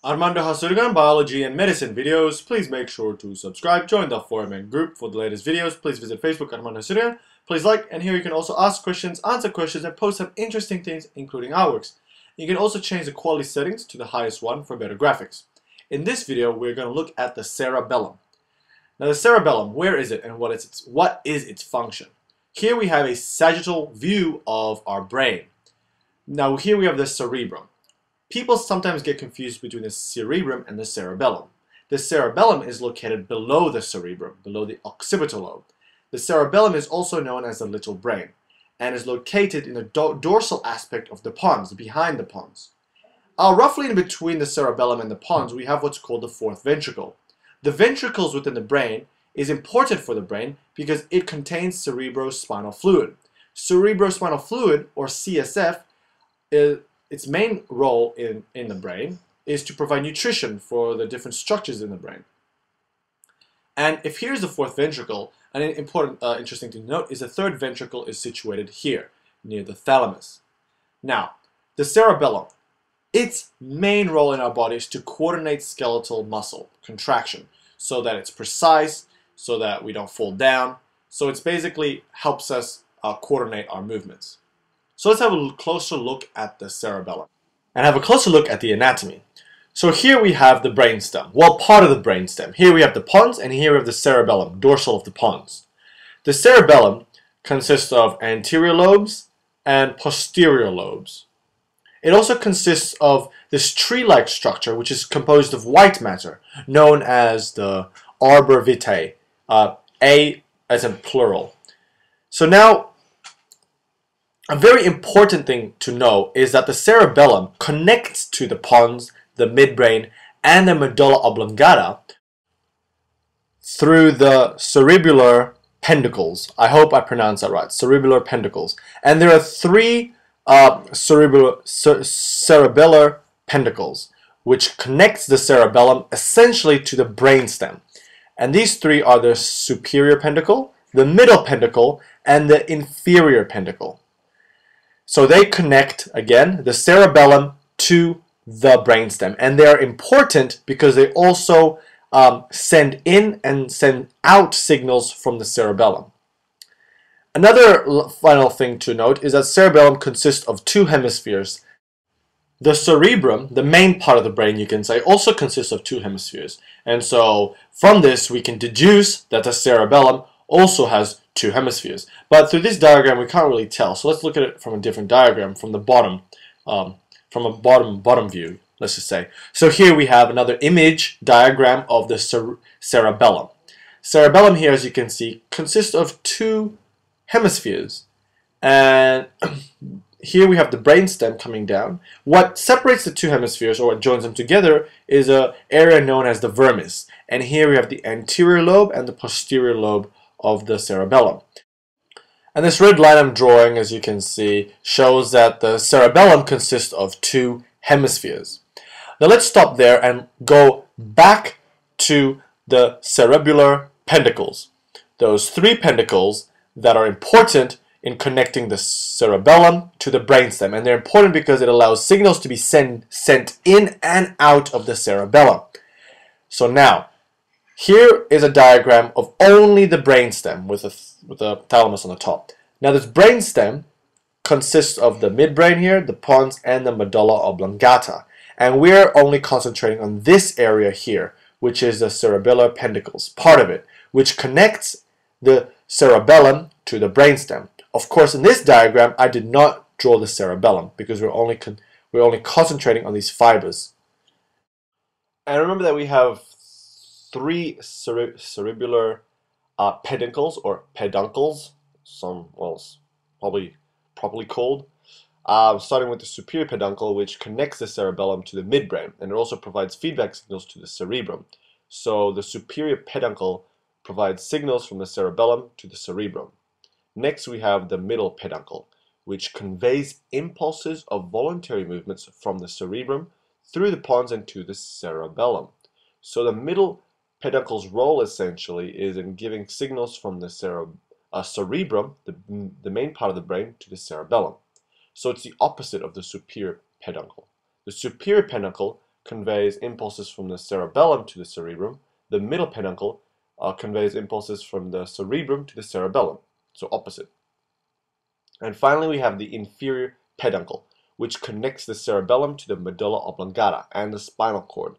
Armando Hasurigan, biology and medicine videos. Please make sure to subscribe. Join the forum and group for the latest videos. Please visit Facebook, Armando Hasurigan. Please like, and here you can also ask questions, answer questions, and post some interesting things, including artworks. You can also change the quality settings to the highest one for better graphics. In this video, we're going to look at the cerebellum. Now, the cerebellum, where is it, and what is its function? Here we have a sagittal view of our brain. Now, here we have the cerebrum. People sometimes get confused between the cerebrum and the cerebellum. The cerebellum is located below the cerebrum, below the occipital lobe. The cerebellum is also known as the little brain and is located in the dorsal aspect of the pons, behind the pons. Roughly in between the cerebellum and the pons, we have what's called the fourth ventricle. The ventricles within the brain is important for the brain because it contains cerebrospinal fluid. Cerebrospinal fluid, or CSF, its main role in the brain is to provide nutrition for the different structures in the brain. And if here's the fourth ventricle, an important, interesting thing to note is the third ventricle is situated here, near the thalamus. Now, the cerebellum, its main role in our body is to coordinate skeletal muscle contraction so that it's precise, so that we don't fall down. So it basically helps us coordinate our movements. So let's have a closer look at the cerebellum and have a closer look at the anatomy. So here we have the brainstem, well, part of the brainstem. Here we have the pons, and here we have the cerebellum, dorsal of the pons. The cerebellum consists of anterior lobes and posterior lobes. It also consists of this tree-like structure, which is composed of white matter, known as the arbor vitae, A as in plural. So now, a very important thing to know is that the cerebellum connects to the pons, the midbrain, and the medulla oblongata through the cerebellar peduncles. I hope I pronounced that right, cerebellar peduncles. And there are three cerebellar peduncles, which connects the cerebellum essentially to the brainstem. And these three are the superior peduncle, the middle peduncle, and the inferior peduncle. So they connect, again, the cerebellum to the brainstem. And they are important because they also send in and send out signals from the cerebellum. Another final thing to note is that cerebellum consists of two hemispheres. The cerebrum, the main part of the brain, you can say, also consists of two hemispheres. And so from this, we can deduce that the cerebellum also has two hemispheres. But through this diagram, we can't really tell. So let's look at it from a different diagram, from the bottom, from a bottom view, let's just say. So here we have another image diagram of the cerebellum. Cerebellum here, as you can see, consists of two hemispheres. And here we have the brainstem coming down. What separates the two hemispheres, or what joins them together, is an area known as the vermis. And here we have the anterior lobe and the posterior lobe of the cerebellum. And this red line I'm drawing, as you can see, shows that the cerebellum consists of two hemispheres. Now let's stop there and go back to the cerebellar peduncles. Those three peduncles that are important in connecting the cerebellum to the brainstem. And they're important because it allows signals to be sent in and out of the cerebellum. So now, here is a diagram of only the brainstem with the thalamus on the top. Now this brainstem consists of the midbrain here, the pons, and the medulla oblongata. And we're only concentrating on this area here, which is the cerebellar peduncles, part of it, which connects the cerebellum to the brainstem. Of course, in this diagram, I did not draw the cerebellum because we're only concentrating on these fibers. And remember that we have three cerebellar peduncles, or peduncles, probably properly called, starting with the superior peduncle, which connects the cerebellum to the midbrain, and it also provides feedback signals to the cerebrum. So the superior peduncle provides signals from the cerebellum to the cerebrum. Next, we have the middle peduncle, which conveys impulses of voluntary movements from the cerebrum through the pons and to the cerebellum. So the middle peduncle's role essentially is in giving signals from the cerebrum, the main part of the brain, to the cerebellum. So it's the opposite of the superior peduncle. The superior peduncle conveys impulses from the cerebellum to the cerebrum. The middle peduncle conveys impulses from the cerebrum to the cerebellum, so opposite. And finally, we have the inferior peduncle, which connects the cerebellum to the medulla oblongata and the spinal cord,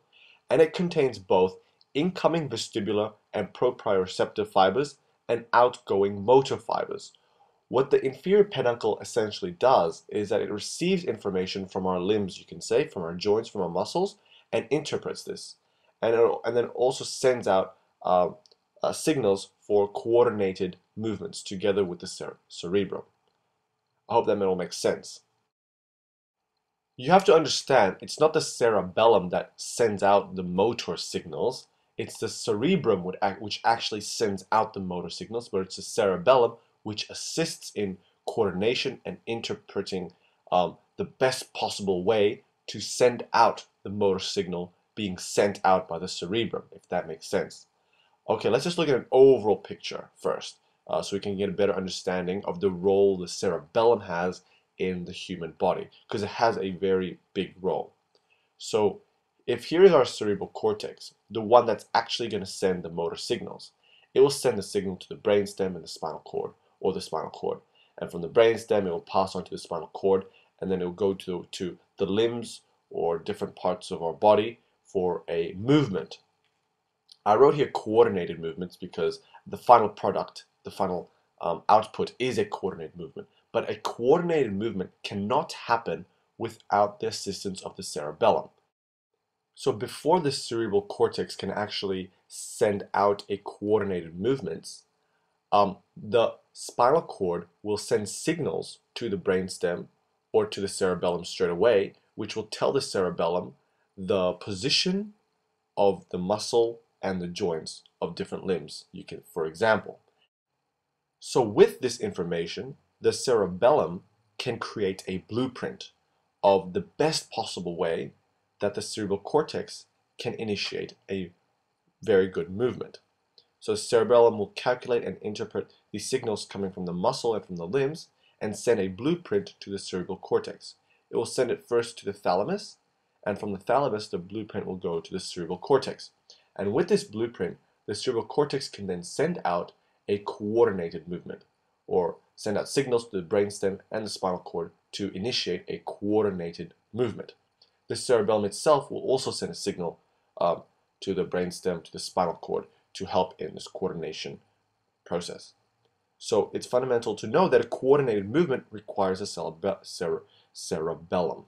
and it contains both incoming vestibular and proprioceptive fibers and outgoing motor fibers. What the inferior peduncle essentially does is that it receives information from our limbs, you can say, from our joints, from our muscles, and interprets this. And then also sends out signals for coordinated movements together with the cerebrum. I hope that all makes sense. You have to understand, it's not the cerebellum that sends out the motor signals, it's the cerebrum which actually sends out the motor signals, but it's the cerebellum which assists in coordination and interpreting the best possible way to send out the motor signal being sent out by the cerebrum, if that makes sense. Okay, let's just look at an overall picture first, so we can get a better understanding of the role the cerebellum has in the human body, because it has a very big role. So if here is our cerebral cortex, the one that's actually going to send the motor signals, it will send the signal to the brainstem and the spinal cord, or the spinal cord. And from the brainstem, it will pass on to the spinal cord, and then it will go to the limbs or different parts of our body for a movement. I wrote here coordinated movements because the final product, the final output is a coordinated movement. But a coordinated movement cannot happen without the assistance of the cerebellum. So before the cerebral cortex can actually send out a coordinated movements, the spinal cord will send signals to the brainstem or to the cerebellum straight away, which will tell the cerebellum the position of the muscle and the joints of different limbs, for example. So with this information, the cerebellum can create a blueprint of the best possible way that the cerebral cortex can initiate a very good movement. So the cerebellum will calculate and interpret the signals coming from the muscle and from the limbs and send a blueprint to the cerebral cortex. It will send it first to the thalamus, and from the thalamus the blueprint will go to the cerebral cortex. And with this blueprint, the cerebral cortex can then send out a coordinated movement, or send out signals to the brainstem and the spinal cord to initiate a coordinated movement. The cerebellum itself will also send a signal to the brainstem, to the spinal cord, to help in this coordination process. So it's fundamental to know that a coordinated movement requires a cerebellum.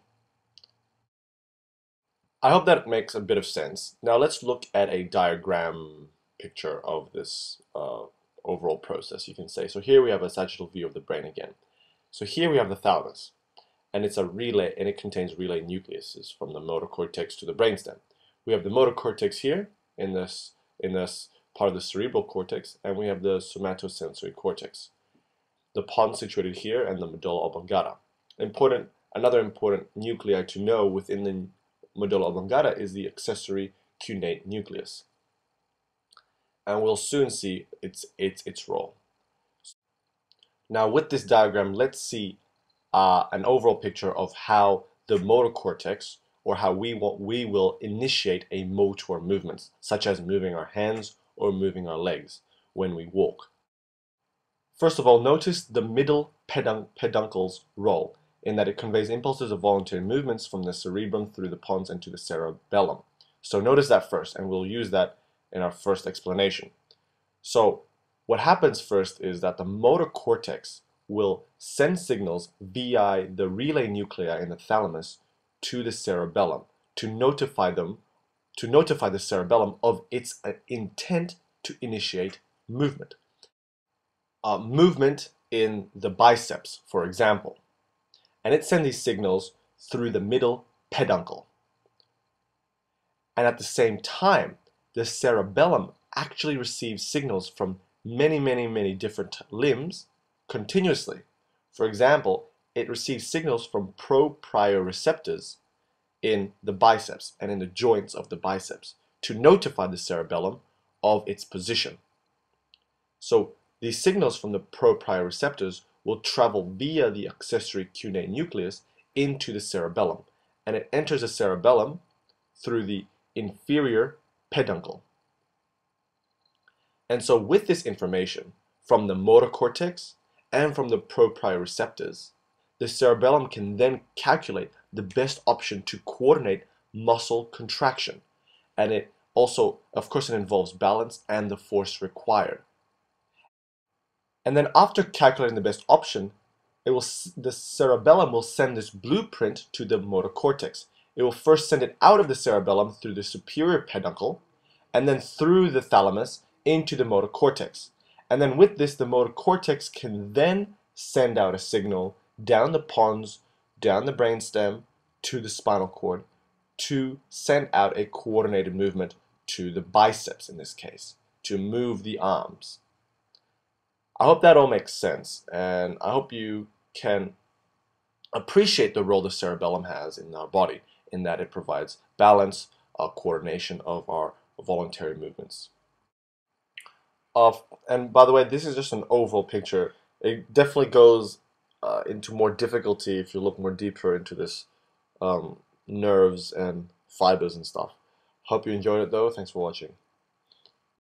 I hope that makes a bit of sense. Now let's look at a diagram picture of this overall process, you can say. So here we have a sagittal view of the brain again. So here we have the thalamus, and it's a relay, and it contains relay nucleuses from the motor cortex to the brainstem. We have the motor cortex here in this part of the cerebral cortex, and we have the somatosensory cortex. The pons situated here, and the medulla oblongata. Another important nuclei to know within the medulla oblongata is the accessory cuneate nucleus, and we'll soon see its role. Now with this diagram, let's see an overall picture of how the motor cortex, or how we will initiate a motor movement, such as moving our hands or moving our legs when we walk. First of all, notice the middle peduncle's role, in that it conveys impulses of voluntary movements from the cerebrum through the pons and to the cerebellum. So notice that first, and we'll use that in our first explanation. So what happens first is that the motor cortex will send signals via the relay nuclei in the thalamus to the cerebellum to notify the cerebellum of its intent to initiate movement. Movement in the biceps, for example. And it sends these signals through the middle peduncle. And at the same time, the cerebellum actually receives signals from many different limbs continuously. For example, it receives signals from proprioceptors in the biceps and in the joints of the biceps to notify the cerebellum of its position. So these signals from the proprioceptors will travel via the accessory cuneate nucleus into the cerebellum, and it enters the cerebellum through the inferior peduncle. And so with this information from the motor cortex and from the proprioceptors, the cerebellum can then calculate the best option to coordinate muscle contraction. And it also, of course, it involves balance and the force required. And then after calculating the best option, the cerebellum will send this blueprint to the motor cortex. It will first send it out of the cerebellum through the superior peduncle, and then through the thalamus into the motor cortex. And then with this, the motor cortex can then send out a signal down the pons, down the brainstem, to the spinal cord, to send out a coordinated movement to the biceps in this case, to move the arms. I hope that all makes sense, and I hope you can appreciate the role the cerebellum has in our body, in that it provides balance, coordination of our voluntary movements. And by the way, this is just an overall picture. It definitely goes into more difficulty if you look more deeper into this nerves and fibers and stuff. Hope you enjoyed it though. Thanks for watching.